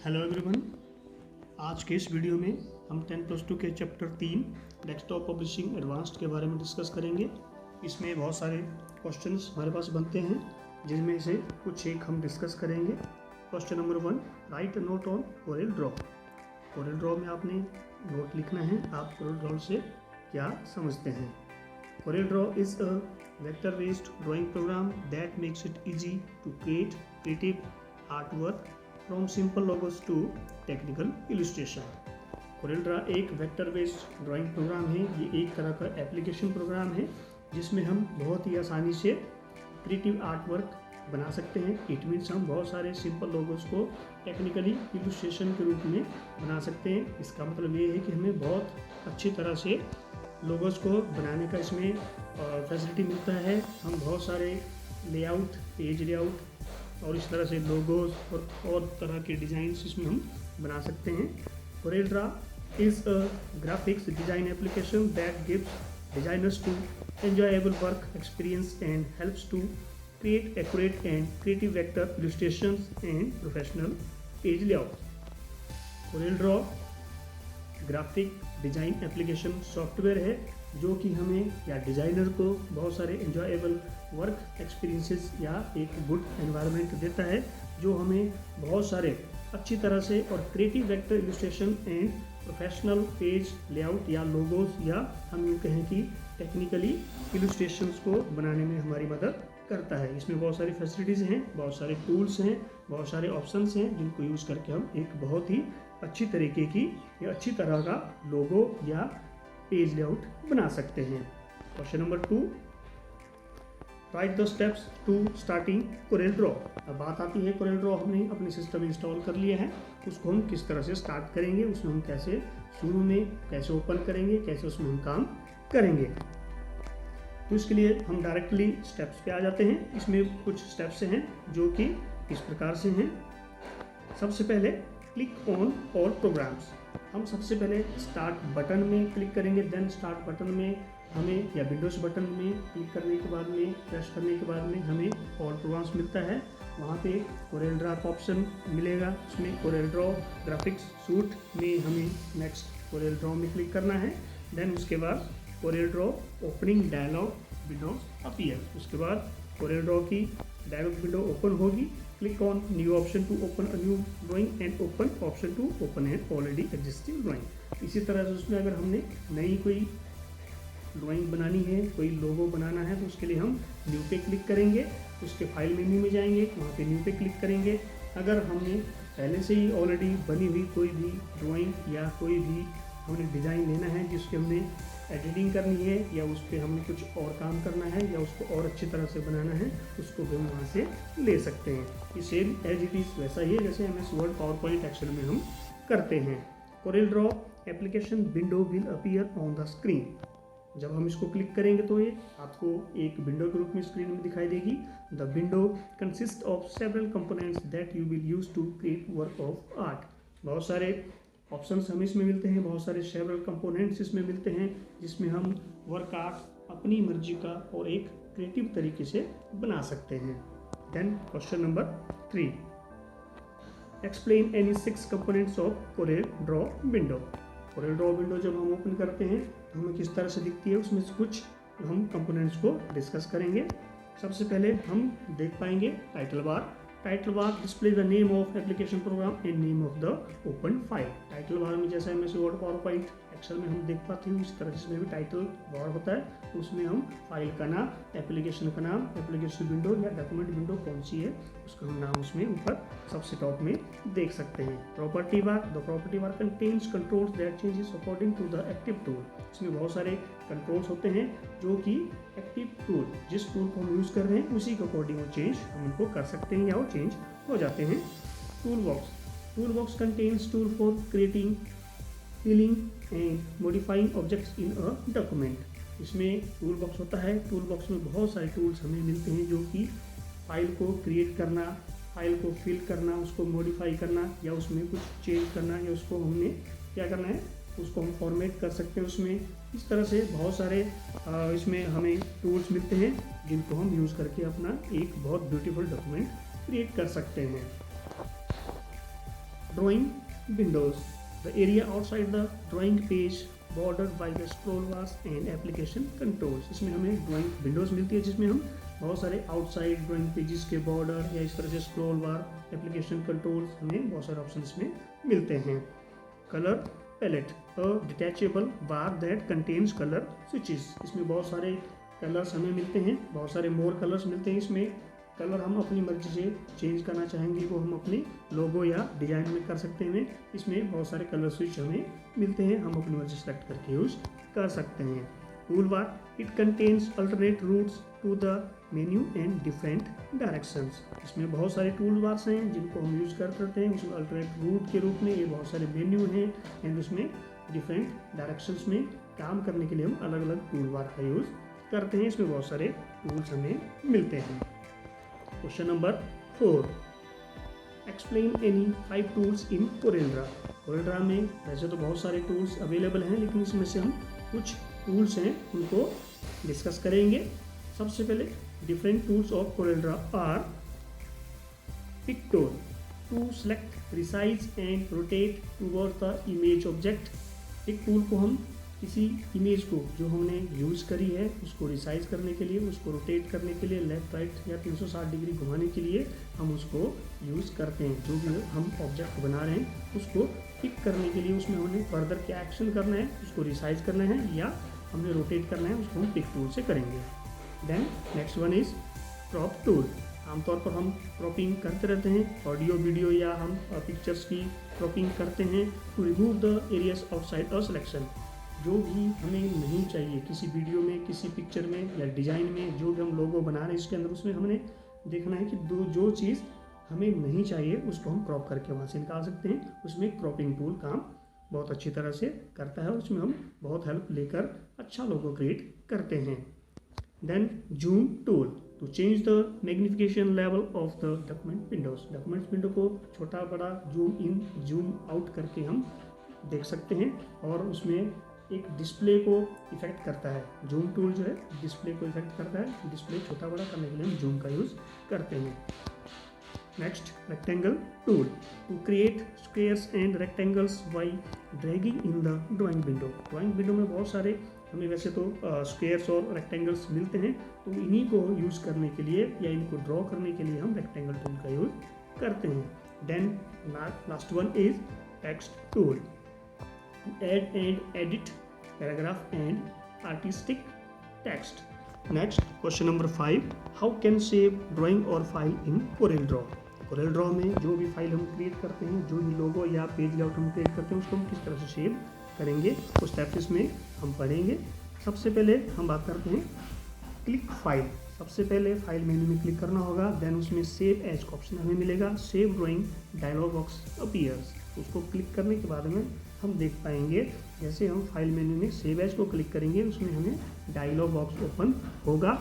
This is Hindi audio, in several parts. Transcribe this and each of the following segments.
हेलो एवरीवन, आज के इस वीडियो में हम 10+2 के चैप्टर 3 डेस्कटॉप पब्लिशिंग एडवांस्ड के बारे में डिस्कस करेंगे। इसमें बहुत सारे क्वेश्चंस हमारे पास बनते हैं, जिनमें से कुछ एक हम डिस्कस करेंगे। Question number 1, right a note on Corel draw. Corel Draw में आपने नोट लिखना है, आप कोरेल ड्रॉ से क्या समझते हैं। Corel Draw is a vector based drawing program that makes it easy to create creative artwork from simple logos to technical illustration. Corel Draw एक वेक्टर बेस्ड ड्राइंग प्रोग्राम है। ये एक तरह का एप्लीकेशन प्रोग्राम है जिसमें हम बहुत ही आसानी से क्रिएटिव आर्ट वर्क बना सकते हैं। इट मीन्स हम बहुत सारे सिंपल लोगोस को टेक्निकली इलस्ट्रेशन के रूप में बना सकते हैं। इसका मतलब ये है कि हमें बहुत अच्छी तरह से लोगोस को बनाने का इसमें फैसिलिटी मिलता है। हम बहुत सारे लेआउट, पेज लेआउट और इस तरह से लोगोस और तरह के डिज़ाइंस इसमें हम बना सकते हैं। Corel Draw is a graphics design application that gives designers to enjoyable work experience and helps to create accurate and creative vector illustrations and professional page layout. Corel Draw graphic design application software है जो कि हमें या डिज़ाइनर को बहुत सारे एंजॉयबल वर्क एक्सपीरियंसेस या एक गुड एनवायरनमेंट देता है, जो हमें बहुत सारे अच्छी तरह से और creative vector illustration and professional page layout या लोगोस या हम यूँ कहें कि टेक्निकली इलस्ट्रेशंस को बनाने में हमारी मदद करता है। इसमें बहुत सारी फैसिलिटीज़ हैं, बहुत सारे टूल्स हैं, बहुत सारे ऑप्शंस हैं जिनको यूज़ करके हम एक बहुत ही अच्छी तरीके की या अच्छी तरह का लोगो या पेज लेआउट बना सकते हैं। Question number 2, write the steps to starting Corel Draw. अब बात आती है कोरेल ड्रॉ हमने अपने सिस्टम में इंस्टॉल कर लिया है, उसको हम किस तरह से स्टार्ट करेंगे, उसमें हम कैसे शुरू में कैसे ओपन करेंगे, कैसे उसमें हम काम करेंगे। तो इसके लिए हम डायरेक्टली स्टेप्स पे आ जाते हैं। इसमें कुछ स्टेप्स हैं जो कि इस प्रकार से हैं। सबसे पहले क्लिक ऑन ऑल प्रोग्राम्स। हम सबसे पहले स्टार्ट बटन में क्लिक करेंगे। देन स्टार्ट बटन में हमें या विंडोज बटन में क्लिक करने के बाद में प्रेस करने के बाद में हमें ऑल प्रोग्राम्स मिलता है। वहाँ पे कोरेल ड्रॉ का ऑप्शन मिलेगा। उसमें कोरेल ड्रॉ ग्राफिक्स सूट में हमें नेक्स्ट कोरेल ड्रॉ में क्लिक करना है। देन उसके बाद Corel Draw opening dialog window appear. उसके बाद कोरेल ड्रॉ की डायलॉग विंडो ओपन होगी। Click on new option to open a new drawing and open option to open an already existing drawing. इसी तरह से उसमें अगर हमने नई कोई ड्राइंग बनानी है, कोई लोगो बनाना है, तो उसके लिए हम न्यू पे क्लिक करेंगे। उसके फाइल मेन्यू में जाएंगे, वहाँ पे न्यू पे क्लिक करेंगे। अगर हमने पहले से ही ऑलरेडी बनी हुई कोई भी ड्राइंग या कोई भी हमने डिज़ाइन लेना है जिसके हमने एडिटिंग करनी है या उस पर हमने कुछ और काम करना है या उसको और अच्छी तरह से बनाना है, उसको भी हम वहाँ से ले सकते हैं। ये सेम एज इट इज़ वैसा ही है जैसे MS Word, PowerPoint, Excel में हम करते हैं। Corel Draw application window will appear on the screen. जब हम इसको क्लिक करेंगे तो ये आपको एक विंडो के रूप में स्क्रीन में दिखाई देगी। The window consist of several components that you will use to create work of art. बहुत सारे ऑप्शंस हमें इसमें मिलते हैं, बहुत सारे सेवरल कंपोनेंट्स इसमें मिलते हैं जिसमें हम वर्क आर्ट अपनी मर्जी का और एक क्रिएटिव तरीके से बना सकते हैं। Then question number 3, explain any 6 components of Corel Draw window. Corel Draw window जब हम ओपन करते हैं तो हमें किस तरह से दिखती है, उसमें से कुछ हम कंपोनेंट्स को डिस्कस करेंगे। सबसे पहले हम देख पाएंगे title bar. Title bar display the name of application program and name of the open file. Title bar में जैसा MS Word, PowerPoint, Excel में हम देख पाते हैं, उस तरह जिसमें भी टाइटल बार होता है उसमें हम फाइल का नाम, एप्लीकेशन का नाम, एप्लीकेशन विंडो या डॉक्यूमेंट विंडो कौन सी है उसका हम नाम उसमें ऊपर सबसे टॉप में देख सकते हैं। Property bar, the property bar contains controls that changes according to the active tool. इसमें बहुत सारे कंट्रोल्स होते हैं जो कि एक्टिव टूल, जिस टूल को हम यूज़ कर रहे हैं उसी के अकॉर्डिंग वो चेंज हम उनको कर सकते हैं या वो चेंज हो जाते हैं। Toolbox contains tool for creating, filling and modifying objects in a document. इसमें टूल बॉक्स होता है। टूल बॉक्स में बहुत सारे टूल्स हमें मिलते हैं जो कि फाइल को क्रिएट करना, फाइल को फिल करना, उसको मॉडिफाई करना या उसमें कुछ चेंज करना या उसको हमने क्या करना है उसको हम फॉर्मेट कर सकते हैं उसमें। इस तरह से बहुत सारे इसमें हमें टूल्स मिलते हैं जिनको हम यूज़ करके अपना एक बहुत ब्यूटीफुल डॉक्यूमेंट क्रिएट कर सकते हैं। Drawing Windows, the area outside the drawing page border by the scroll bars and application controls. इसमें हमें ड्राइंग विंडोज मिलती है जिसमें हम बहुत सारे आउटसाइड ड्राइंग पेजेस के बॉर्डर या इस तरह से स्क्रॉल बार, एप्लीकेशन कंट्रोल्स, हमें बहुत सारे ऑप्शन इसमें मिलते हैं। Colour palette, a detachable bar that contains colour switches. इसमें बहुत सारे कलर्स हमें मिलते हैं, बहुत सारे मोर कलर्स मिलते हैं। इसमें कलर हम अपनी मर्जी से चेंज करना चाहेंगे वो हम अपने लोगो या डिजाइन में कर सकते हैं। इसमें बहुत सारे कलर स्विच हमें मिलते हैं, हम अपनी मर्जी सेलेक्ट करके यूज कर सकते हैं। Toolbar, it contains alternate routes to the menu and different directions. इसमें बहुत सारे टूल बार्स हैं जिनको हम यूज़ करते हैं। उसमें अल्टरनेट रूट के रूप में ये बहुत सारे मेन्यू हैं एंड उसमें डिफरेंट डायरेक्शंस में काम करने के लिए हम अलग अलग टूल बार का यूज़ करते हैं। इसमें बहुत सारे टूल्स हमें मिलते हैं। Question number 4, explain any 5 tools in CorelDRAW. CorelDRAW में वैसे तो बहुत सारे टूल्स अवेलेबल हैं, लेकिन इसमें से हम कुछ टूल्स हैं उनको डिस्कस करेंगे। सबसे पहले different tools of CorelDRAW are pick tool to select, resize and rotate toward the image object. Pick tool को हम किसी इमेज को जो हमने यूज़ करी है उसको रिसाइज करने के लिए, उसको रोटेट करने के लिए, लेफ्ट राइट या 360 डिग्री घुमाने के लिए हम उसको यूज़ करते हैं। जो भी हम ऑब्जेक्ट बना रहे हैं उसको पिक करने के लिए उसमें हमने फर्दर क्या एक्शन करना है, उसको रिसाइज करना है या हमने रोटेट करना है, उसको हम पिक टूल से करेंगे। Then next one is crop tool. आमतौर पर हम क्रॉपिंग करते रहते हैं, ऑडियो वीडियो या हम पिक्चर्स की क्रॉपिंग करते हैं to remove the areas outside a selection. जो भी हमें नहीं चाहिए किसी वीडियो में, किसी पिक्चर में या डिज़ाइन में, जो भी हम लोगो बना रहे हैं इसके अंदर, उसमें हमने देखना है कि जो चीज़ हमें नहीं चाहिए उसको हम क्रॉप करके वहाँ से निकाल सकते हैं। उसमें क्रॉपिंग टूल काम बहुत अच्छी तरह से करता है, उसमें हम बहुत हेल्प लेकर अच्छा लोगो क्रिएट करते हैं। Then zoom tool to change the magnification level of the document windows. Document window को छोटा बड़ा, जूम इन जूम आउट करके हम देख सकते हैं और उसमें एक डिस्प्ले को इफेक्ट करता है। जूम टूल जो है डिस्प्ले को इफेक्ट करता है, डिस्प्ले छोटा बड़ा करने के लिए हम जूम का यूज़ करते हैं। Next rectangle tool to create squares and rectangles by dragging in the drawing window. Drawing window में बहुत सारे हमें वैसे तो स्क्वायर्स और रेक्टेंगल्स मिलते हैं, तो इन्हीं को यूज़ करने के लिए या इनको ड्रॉ करने के लिए हम रेक्टेंगल टूल का यूज़ करते हैं। Then last one is text tool, add and edit paragraph and artistic text. Next, question number 5, how can save drawing or file in CorelDRAW? CorelDRAW में जो भी फाइल हम क्रिएट करते हैं, जो भी लोगो या पेज लेआउट हम क्रिएट करते हैं, उसको हम किस तरह से सेव करेंगे उस स्टेप्स में हम पढ़ेंगे। सबसे पहले हम बात करते हैं क्लिक फाइल। सबसे पहले फाइल मेन्यू में क्लिक करना होगा, देन उसमें सेव एज का ऑप्शन हमें मिलेगा। Save drawing dialog box appears, उसको क्लिक करने के बाद में हम देख पाएंगे जैसे हम फाइल मेन्यू में सेव एज को क्लिक करेंगे उसमें हमें डायलॉग बॉक्स ओपन होगा।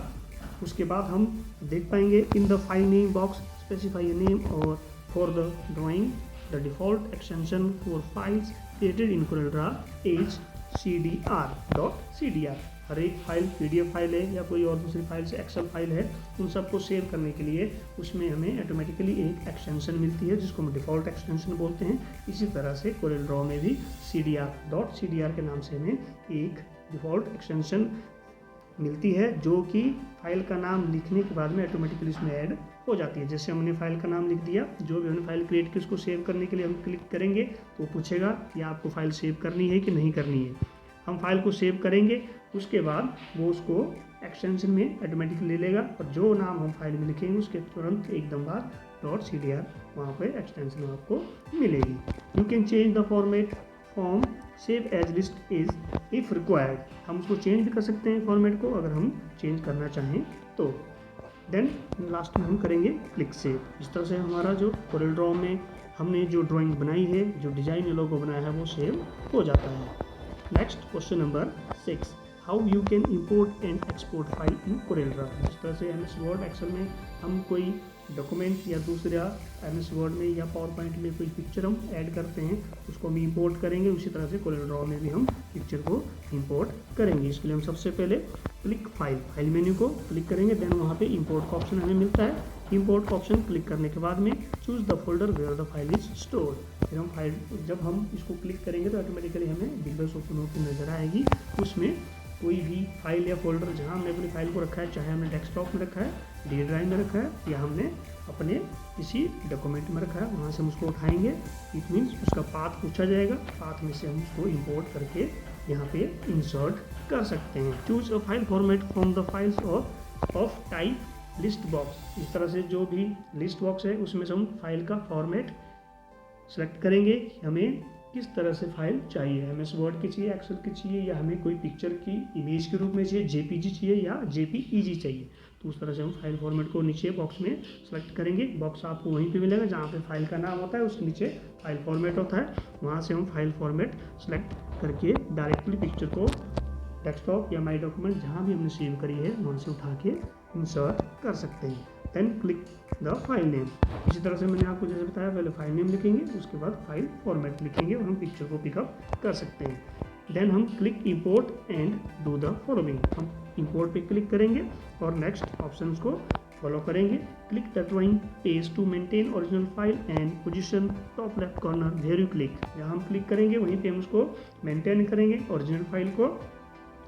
उसके बाद हम देख पाएंगे in the file name box specify a name or for the drawing the default extension for files created in CorelDRAW is cdr.cdr। हर एक फाइल PDF फाइल है या कोई और दूसरी फाइल से एक्सेल फाइल है, उन सबको सेव करने के लिए उसमें हमें ऑटोमेटिकली एक एक्सटेंशन मिलती है जिसको हम डिफ़ॉल्ट एक्सटेंशन बोलते हैं। इसी तरह से CorelDRAW में भी cdr.cdr के नाम से हमें एक डिफ़ॉल्ट एक्सटेंशन मिलती है जो कि फाइल का नाम लिखने के बाद में ऑटोमेटिकली इसमें ऐड हो जाती है। जैसे हमने फाइल का नाम लिख दिया, जो भी हमने फाइल क्रिएट की उसको सेव करने के लिए हम क्लिक करेंगे तो पूछेगा कि आपको फाइल सेव करनी है कि नहीं करनी है। हम फाइल को सेव करेंगे, उसके बाद वो उसको एक्सटेंशन में ऑटोमेटिकली ले लेगा और जो नाम हम फाइल में लिखेंगे उसके तुरंत एकदम बाद .cdr वहाँ पे एक्सटेंशन आपको मिलेगी। You can change the format from save as list is if required. हम उसको चेंज भी कर सकते हैं फॉर्मेट को अगर हम चेंज करना चाहें तो। देन लास्ट में हम करेंगे क्लिक सेव। इस तरह से हमारा जो CorelDRAW में हमने जो ड्राइंग बनाई है, जो डिज़ाइन या लोगो बनाया है, वो सेव हो जाता है। Next question number 6, how you can import and export file in CorelDRAW। जिस तरह से MS Word एक्सेल में हम कोई डॉक्यूमेंट या दूसरा MS Word में या PowerPoint में कोई पिक्चर हम ऐड करते हैं उसको हम इंपोर्ट करेंगे, उसी तरह से CorelDRAW में भी हम पिक्चर को इंपोर्ट करेंगे। इसके लिए हम सबसे पहले क्लिक फाइल मेन्यू को क्लिक करेंगे, देन वहाँ पे इंपोर्ट का ऑप्शन हमें मिलता है। इंपोर्ट का ऑप्शन क्लिक करने के बाद में choose the folder where the file is stored. फिर हम फाइल, जब हम इसको क्लिक करेंगे तो ऑटोमेटिकली हमें विंडोज ओपन होकर नज़र आएगी। उसमें कोई भी फाइल या फोल्डर जहाँ हमने अपनी फाइल को रखा है, चाहे हमने डेस्कटॉप में रखा है, डी ड्राइव में रखा है, या हमने अपने किसी डॉक्यूमेंट में रखा है, वहाँ से हम उसको उठाएंगे। इट मीन्स उसका पाथ पूछा जाएगा, पाथ में से हम उसको इंपोर्ट करके यहाँ पे इंसर्ट कर सकते हैं। Choose a file format from the files of type list box. इस तरह से जो भी लिस्ट बॉक्स है उसमें से हम फाइल का फॉर्मेट सेलेक्ट करेंगे, हमें किस तरह से फाइल चाहिए, MS वर्ड की चाहिए, एक्सेल की चाहिए, या हमें कोई पिक्चर की इमेज के रूप में चाहिए, JPG चाहिए या JPEG चाहिए। तो उस तरह से हम फाइल फॉर्मेट को नीचे बॉक्स में सेलेक्ट करेंगे। बॉक्स आपको वहीं पे मिलेगा जहाँ पे फाइल का नाम होता है, उसके नीचे फाइल फॉर्मेट होता है, वहाँ से हम फाइल फॉर्मेट सेलेक्ट करके डायरेक्टली पिक्चर को डेस्कटॉप या माई डॉक्यूमेंट जहाँ भी हमने सेव करी है वहाँ से उठा के इंसर्ट कर सकते हैं। Then click the file name. इसी तरह से मैंने आपको जैसे बताया, पहले फाइल नेम लिखेंगे, उसके बाद फाइल फॉर्मेट लिखेंगे और हम पिक्चर को पिकअप कर सकते हैं। देन हम click import and do the following. हम इंपोर्ट पे क्लिक करेंगे और नेक्स्ट ऑप्शंस को फॉलो करेंगे। Click the drawing page to maintain original file and position top left corner where you click. जहाँ हम क्लिक करेंगे वहीं पे हम उसको मेंटेन करेंगे ओरिजिनल फाइल को,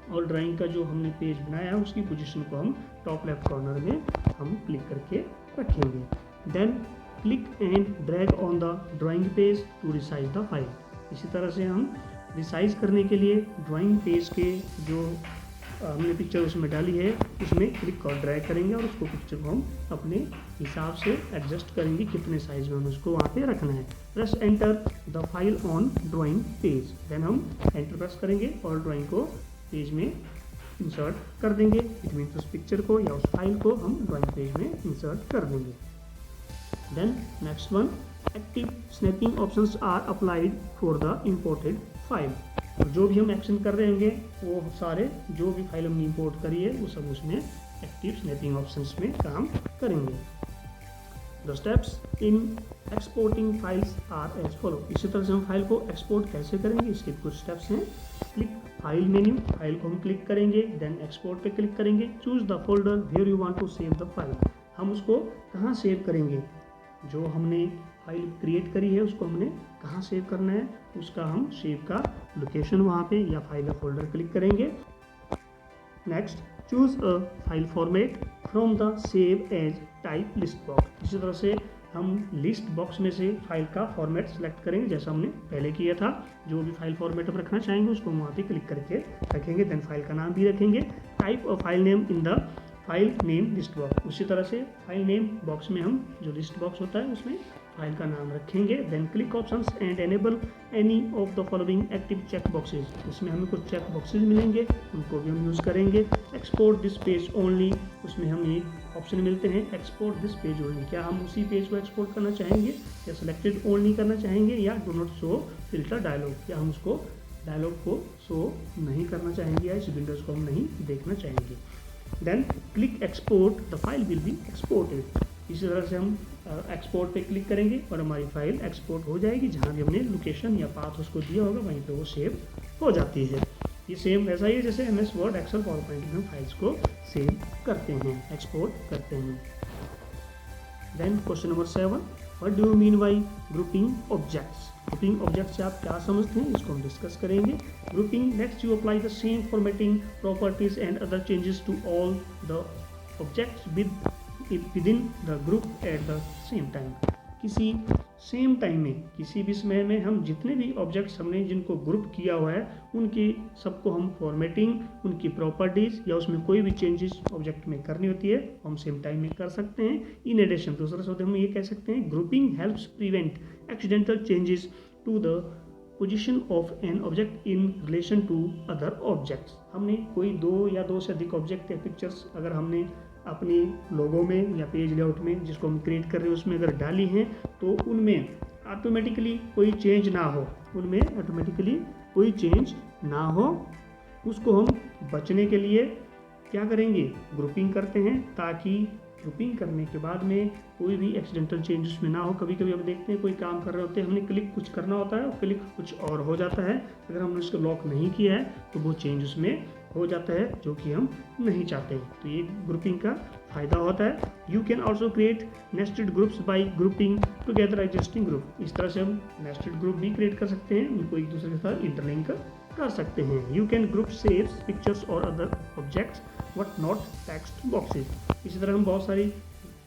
और ड्राइंग का जो हमने पेज बनाया है उसकी पोजीशन को हम टॉप लेफ्ट कॉर्नर में हम क्लिक करके रखेंगे। Then click and drag on the drawing page to resize the file. इसी तरह से हम रिसाइज करने के लिए ड्राइंग पेज के जो हमने पिक्चर उसमें डाली है उसमें क्लिक और ड्रैग करेंगे और उसको पिक्चर को हम अपने हिसाब से एडजस्ट करेंगे कितने साइज में हमें उसको वहाँ पे रखना है। Press enter the file on drawing page. Then हम एंटर प्रेस करेंगे और ड्राइंग को पेज में इंसर्ट कर देंगे। इट मीन्स उस पिक्चर को या उस फाइल को हम ड्राइंग पेज में इंसर्ट कर देंगे। Then next one, active snapping options are applied for the imported file. तो जो भी हम एक्शन कर रहे होंगे वो सारे जो भी फाइल हमने इंपोर्ट करी है वो सब उसमें एक्टिव स्नैपिंग ऑप्शंस में काम करेंगे। The steps in exporting files are as follow. इसी तरह से हम फाइल को एक्सपोर्ट कैसे करेंगे इसके कुछ स्टेप्स हैं। क्लिक फाइल मेन्यू, फाइल को हम क्लिक करेंगे, देन एक्सपोर्ट पे क्लिक करेंगे। Choose the folder where you want to save the file. हम उसको कहाँ सेव करेंगे, जो हमने फाइल क्रिएट करी है उसको हमने कहाँ सेव करना है, उसका हम सेव का लोकेशन वहाँ पे या फाइल या फोल्डर क्लिक करेंगे। Next, choose a file format from the save as type list box. इसी तरह से हम लिस्ट बॉक्स में से फाइल का फॉर्मेट सेलेक्ट करेंगे जैसा हमने पहले किया था। जो भी फाइल फॉर्मेट हम रखना चाहेंगे उसको वहाँ पे क्लिक करके रखेंगे। देन फाइल का नाम भी रखेंगे। Type a file name in the file name list box. उसी तरह से फाइल नेम बॉक्स में हम जो लिस्ट बॉक्स होता है उसमें फाइल का नाम रखेंगे। Then click options and enable any of the following active check boxes. इसमें हमें कुछ चेक बॉक्सेज मिलेंगे, उनको भी हम यूज़ करेंगे। एक्सपोर्ट दिस पेज ओनली, उसमें हमें ऑप्शन मिलते हैं एक्सपोर्ट दिस पेज ओनली। क्या हम उसी पेज को एक्सपोर्ट करना चाहेंगे या सिलेक्टेड ओनली करना चाहेंगे, या do not show filter dialog, या हम उसको डायलॉग को शो नहीं करना चाहेंगे या इस विंडोज़ को हम नहीं देखना चाहेंगे। Then click export, the file will be exported. इसी तरह से हम एक्सपोर्ट पे क्लिक करेंगे और हमारी फाइल एक्सपोर्ट हो जाएगी। जहाँ भी हमने लोकेशन या पाथ उसको दिया होगा वहीं पे वो सेव हो जाती है। ये सेम वैसा ही है जैसे MS वर्ड, एक्सेल, पावरपॉइंट में हम फाइल्स को सेव करते हैं, एक्सपोर्ट करते हैं। Then question number 7, what do you mean by grouping objects. Grouping object से आप क्या समझते हैं इसको हम डिस्कस करेंगे। Grouping lets you apply the same formatting properties and other changes to all the objects within the group at the same time. किसी सेम टाइम में, किसी भी समय में हम जितने भी ऑब्जेक्ट्स हमने जिनको ग्रुप किया हुआ है उनकी सबको हम फॉर्मेटिंग, उनकी प्रॉपर्टीज़ या उसमें कोई भी चेंजेस ऑब्जेक्ट में करनी होती है हम सेम टाइम में कर सकते हैं। इन एडिशन दूसरा शब्द हम ये कह सकते हैं, grouping helps prevent accidental changes to the position of an object in relation to other objects. हमने कोई दो या दो से अधिक ऑब्जेक्ट या पिक्चर्स अगर हमने अपनी लोगो में या पेज लेआउट में जिसको हम क्रिएट कर रहे हैं उसमें अगर डाली हैं तो उनमें ऑटोमेटिकली कोई चेंज ना हो, उनमें ऑटोमेटिकली कोई चेंज ना हो, उसको हम बचने के लिए क्या करेंगे, ग्रुपिंग करते हैं, ताकि ग्रुपिंग करने के बाद में कोई भी एक्सीडेंटल चेंज उसमें ना हो। कभी कभी हम देखते हैं कोई काम कर रहे होते हैं, हमने क्लिक कुछ करना होता है और क्लिक कुछ और हो जाता है, अगर हमने उसको लॉक नहीं किया है तो वो चेंज उसमें हो जाता है जो कि हम नहीं चाहते हैं। तो ये ग्रुपिंग का फायदा होता है। You can also create nested groups by grouping together existing group. इस तरह से हम नेस्टेड ग्रुप भी क्रिएट कर सकते हैं, उनको एक दूसरे के साथ इंटरलिंक कर सकते हैं। You can group shapes, pictures और other objects but not text boxes. इसी तरह हम बहुत सारी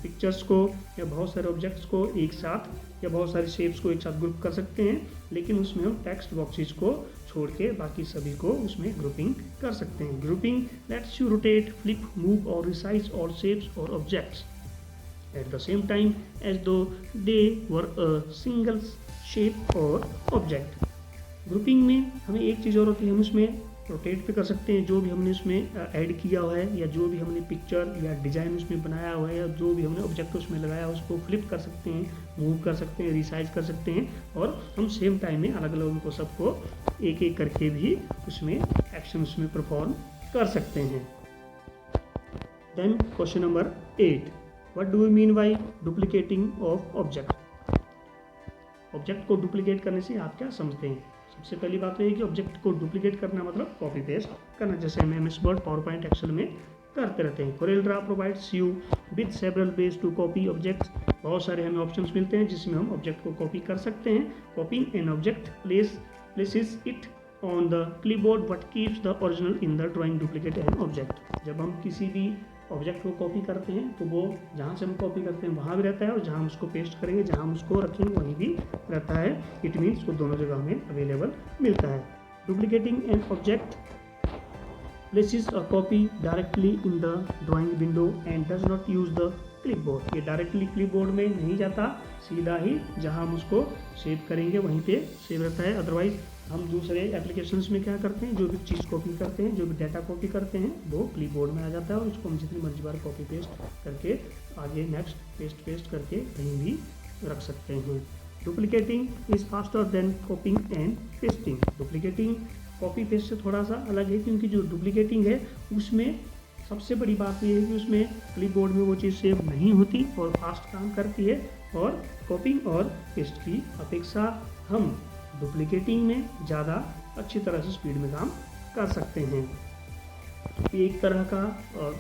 पिक्चर्स को या बहुत सारे ऑब्जेक्ट्स को एक साथ या बहुत सारी शेप्स को एक साथ ग्रुप कर सकते हैं, लेकिन उसमें हम टेक्स्ट बॉक्सेस को छोड़ के बाकी सभी को उसमें ग्रुपिंग कर सकते हैं। Grouping lets you rotate, flip, move और रिसाइज ऑल शेप्स और objects at the same time as though they were a single shape और ऑब्जेक्ट। ग्रुपिंग में हमें एक चीज़ और होती है, हम उसमें रोटेट भी कर सकते हैं जो भी हमने उसमें ऐड किया हुआ है, या जो भी हमने पिक्चर या डिज़ाइन उसमें बनाया हुआ है, या जो भी हमने ऑब्जेक्ट उसमें लगाया है उसको फ्लिप कर सकते हैं, मूव कर सकते हैं, रिसाइज कर सकते हैं, और हम सेम टाइम में अलग अलग उनको सबको एक एक करके भी उसमें एक्शन उसमें परफॉर्म कर सकते हैं। Then question number 8, what do you mean by duplicating of object. Object को डुप्लीकेट करने से आप क्या समझते हैं? सबसे पहली बात तो ये कि ऑब्जेक्ट को डुप्लीकेट करना मतलब कॉपी पेस्ट करना, जैसे हम MS वर्ड, पावरपॉइंट, एक्सेल में करते रहते हैं। CorelDRAW provides you with several ways to copy objects. बहुत सारे हमें ऑप्शंस मिलते हैं जिसमें हम ऑब्जेक्ट को कॉपी कर सकते हैं। कॉपिंग an object places it on the clipboard but keeps the original in the drawing duplicate an object. जब हम किसी भी ऑब्जेक्ट को कॉपी करते हैं तो वो जहाँ से हम कॉपी करते हैं वहाँ भी रहता है, और जहाँ हम उसको पेस्ट करेंगे, जहाँ हम उसको रखेंगे वहीं भी रहता है। इट मीन्स वो दोनों जगह हमें अवेलेबल मिलता है। Duplicating an object places a copy directly in the drawing window and does not use the clipboard. ये डायरेक्टली क्लिपबोर्ड में नहीं जाता, सीधा ही जहाँ हम उसको सेव करेंगे वहीं पे सेव रहता है। अदरवाइज हम दूसरे एप्लीकेशंस में क्या करते हैं, जो भी चीज़ कॉपी करते हैं, जो भी डाटा कॉपी करते हैं, वो क्लिपबोर्ड में आ जाता है, और उसको हम जितनी मर्जी बार कॉपी पेस्ट करके आगे नेक्स्ट पेस्ट करके कहीं भी रख सकते हैं। Duplicating is faster than कॉपिंग and pasting. Duplicating copy paste से थोड़ा सा अलग है, क्योंकि जो डुप्लीकेटिंग है उसमें सबसे बड़ी बात यह है कि उसमें क्लिपबोर्ड में वो चीज़ सेव नहीं होती और फास्ट काम करती है, और कॉपिंग और पेस्ट की अपेक्षा हम डुप्लीकेटिंग में ज़्यादा अच्छी तरह से स्पीड में काम कर सकते हैं। एक तरह का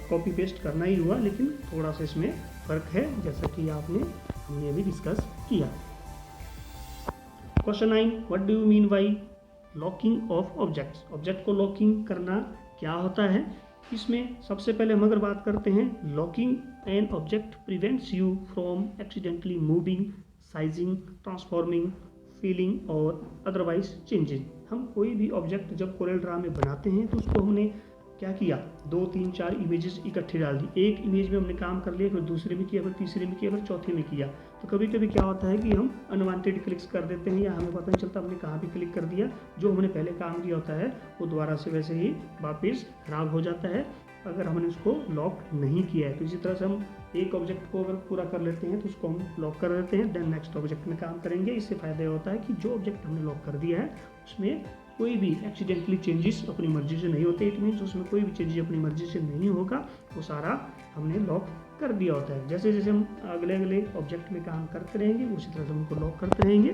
कॉपी पेस्ट करना ही हुआ, लेकिन थोड़ा सा इसमें फ़र्क है, जैसा कि हमने अभी डिस्कस किया। Question 9, what do you mean by locking of objects. Object को लॉकिंग करना क्या होता है? इसमें सबसे पहले हम अगर बात करते हैं, locking an object prevents you from accidentally moving, sizing, transforming, feeling और अदरवाइज चेंजिंग। हम कोई भी ऑब्जेक्ट जब CorelDRAW में बनाते हैं तो उसको हमने क्या किया, 2, 3, 4 इमेजेस इकट्ठे डाल दी। एक इमेज में हमने काम कर लिया, फिर दूसरे में किया, फिर तीसरे में किया, फिर चौथे में किया। तो कभी कभी क्या होता है कि हम अनवांटेड क्लिक्स कर देते हैं, या हमें पता नहीं चलता हमने कहाँ भी क्लिक कर दिया। जो हमने पहले काम किया होता है वो दोबारा से वैसे ही वापस खराब हो जाता है अगर हमने उसको लॉक नहीं किया है। तो इसी तरह से हम एक ऑब्जेक्ट को अगर पूरा कर लेते हैं तो उसको हम लॉक कर देते हैं, देन नेक्स्ट ऑब्जेक्ट में काम करेंगे। इससे फ़ायदा ये होता है कि जो ऑब्जेक्ट हमने लॉक कर दिया है उसमें कोई भी एक्सीडेंटली चेंजेस अपनी मर्जी से नहीं होते। इट मीन्स उसमें कोई भी चेंजेस अपनी मर्जी से नहीं होगा, वो सारा हमने लॉक कर दिया होता है। जैसे जैसे हम अगले अगले ऑब्जेक्ट में काम करते रहेंगे उसी तरह से हम उनको लॉक करते रहेंगे।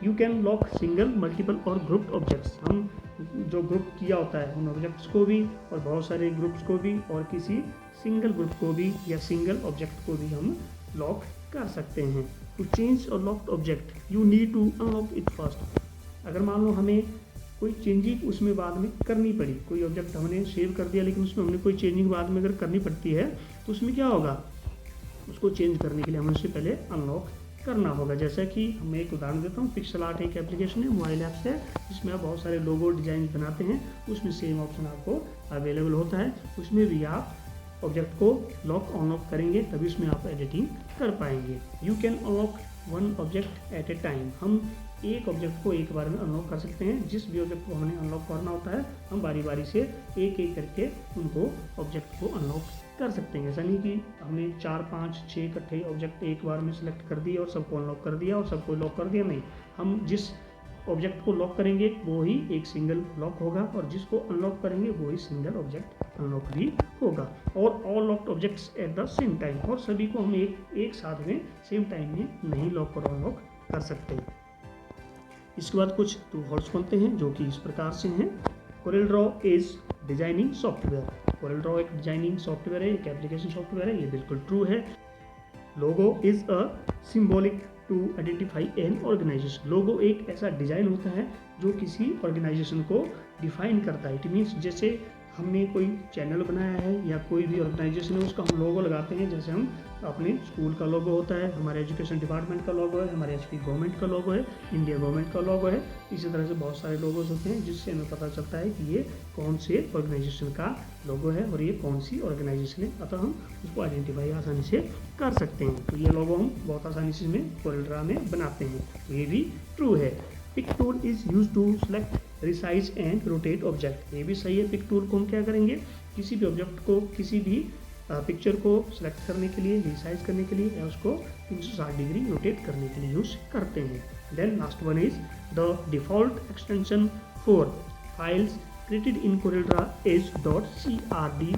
You can lock single, multiple और ग्रुप्ड ऑब्जेक्ट्स। हम जो ग्रुप किया होता है उन ऑब्जेक्ट्स को भी और बहुत सारे ग्रुप्स को भी और किसी सिंगल ग्रुप को भी या सिंगल ऑब्जेक्ट को भी हम लॉक कर सकते हैं। To change or locked object you need to unlock it first. अगर मान लो हमें कोई चेंजिंग उसमें बाद में करनी पड़ी, कोई ऑब्जेक्ट हमने सेव कर दिया लेकिन उसमें हमने कोई चेंजिंग बाद में अगर करनी पड़ती है तो उसमें क्या होगा, उसको चेंज करने के लिए हमें उससे पहले अनलॉक करना होगा। जैसा कि मैं एक उदाहरण देता हूँ, पिक्सल आर्ट एक एप्लीकेशन है, मोबाइल ऐप्स है, जिसमें आप बहुत सारे लोगो डिजाइन बनाते हैं। उसमें सेम ऑप्शन आपको अवेलेबल होता है। उसमें भी आप ऑब्जेक्ट को लॉक अनलॉक करेंगे तभी उसमें आप एडिटिंग कर पाएंगे। You can unlock one object at A time. हम एक ऑब्जेक्ट को एक बार में अनलॉक कर सकते हैं। जिस भी ऑब्जेक्ट को हमने अनलॉक करना होता है हम बारी बारी से एक एक करके उनको ऑब्जेक्ट को अनलॉक कर सकते हैं। ऐसा नहीं कि हमने 4, 5, 6 इकट्ठे ऑब्जेक्ट एक बार में सिलेक्ट कर दिए और सबको अनलॉक कर दिया और सबको लॉक कर दिया। नहीं, हम जिस ऑब्जेक्ट को लॉक करेंगे वो ही एक सिंगल लॉक होगा और जिसको अनलॉक करेंगे वो ही सिंगल ऑब्जेक्ट अनलॉक भी होगा। और all locked objects at the same time, और सभी को हम एक साथ में सेम टाइम में नहीं लॉक और अनलॉक कर सकते। इसके बाद कुछ ट्रू फॉल्स बनते हैं जो कि इस प्रकार से हैं। CorelDRAW is designing software. Corel draw एक डिजाइनिंग सॉफ्टवेयर है, एक एप्लीकेशन सॉफ्टवेयर है, ये बिल्कुल ट्रू है। Logo is a symbolic to identify an organisation. Logo एक ऐसा डिजाइन होता है जो किसी ऑर्गेनाइजेशन को डिफाइन करता है। इट मीन्स जैसे हमने कोई चैनल बनाया है या कोई भी ऑर्गेनाइजेशन है उसका हम लोगो लगाते हैं, जैसे हम अपने स्कूल का लोगो होता है, हमारे एजुकेशन डिपार्टमेंट का लोगो है, हमारे एचपी गवर्नमेंट का लोगो है, इंडिया गवर्नमेंट का लोगो है। इसी तरह से बहुत सारे लोगोज होते हैं जिससे हमें पता चलता है कि ये कौन से ऑर्गेनाइजेशन का लोगो है और ये कौन सी ऑर्गेनाइजेशन है, अतः हम उसको आइडेंटिफाई आसानी से कर सकते हैं। तो ये लोगो हम बहुत आसानी से इसमें कोरल ड्रॉ में बनाते हैं, तो ये भी ट्रू है। Pick tool is use to select, resize and rotate object. ये भी सही है। पिक टूल को हम क्या करेंगे, किसी भी ऑब्जेक्ट को, किसी भी पिक्चर को सिलेक्ट करने के लिए, रिसाइज करने के लिए या उसको 360 डिग्री रोटेट करने के लिए यूज करते हैं। Then last one is the default extension for files created in CorelDRAW is .crd.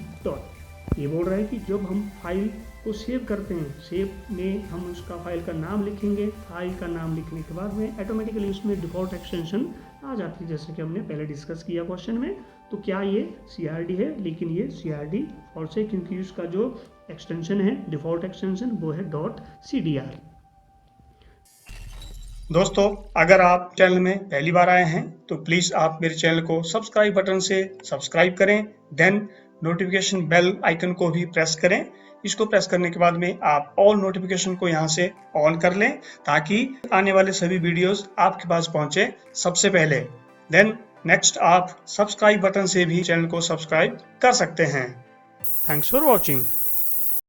ये बोल रहा है कि जब हम फाइल को सेव करते हैं, सेव में हम उसका फाइल का नाम लिखेंगे, फाइल का नाम लिखने के बाद में ऑटोमेटिकली उसमें डिफॉल्ट एक्सटेंशन आ जाती है, जैसे कि हमने पहले डिस्कस किया क्वेश्चन में। तो क्या ये CRD है, लेकिन ये CRD फॉल्स है क्योंकि उसका जो एक्सटेंशन है, डिफॉल्ट एक्सटेंशन, वो है .cdr। दोस्तों, अगर आप चैनल में पहली बार आए हैं तो प्लीज़ आप मेरे चैनल को सब्सक्राइब बटन से सब्सक्राइब करें, देन नोटिफिकेशन बेल आइकन को भी प्रेस करें। इसको प्रेस करने के बाद में आप ऑल नोटिफिकेशन को यहाँ से ऑन कर लें ताकि आने वाले सभी वीडियोस आपके पास पहुँचे सबसे पहले। देन नेक्स्ट आप सब्सक्राइब बटन से भी चैनल को सब्सक्राइब कर सकते हैं। Thanks for watching.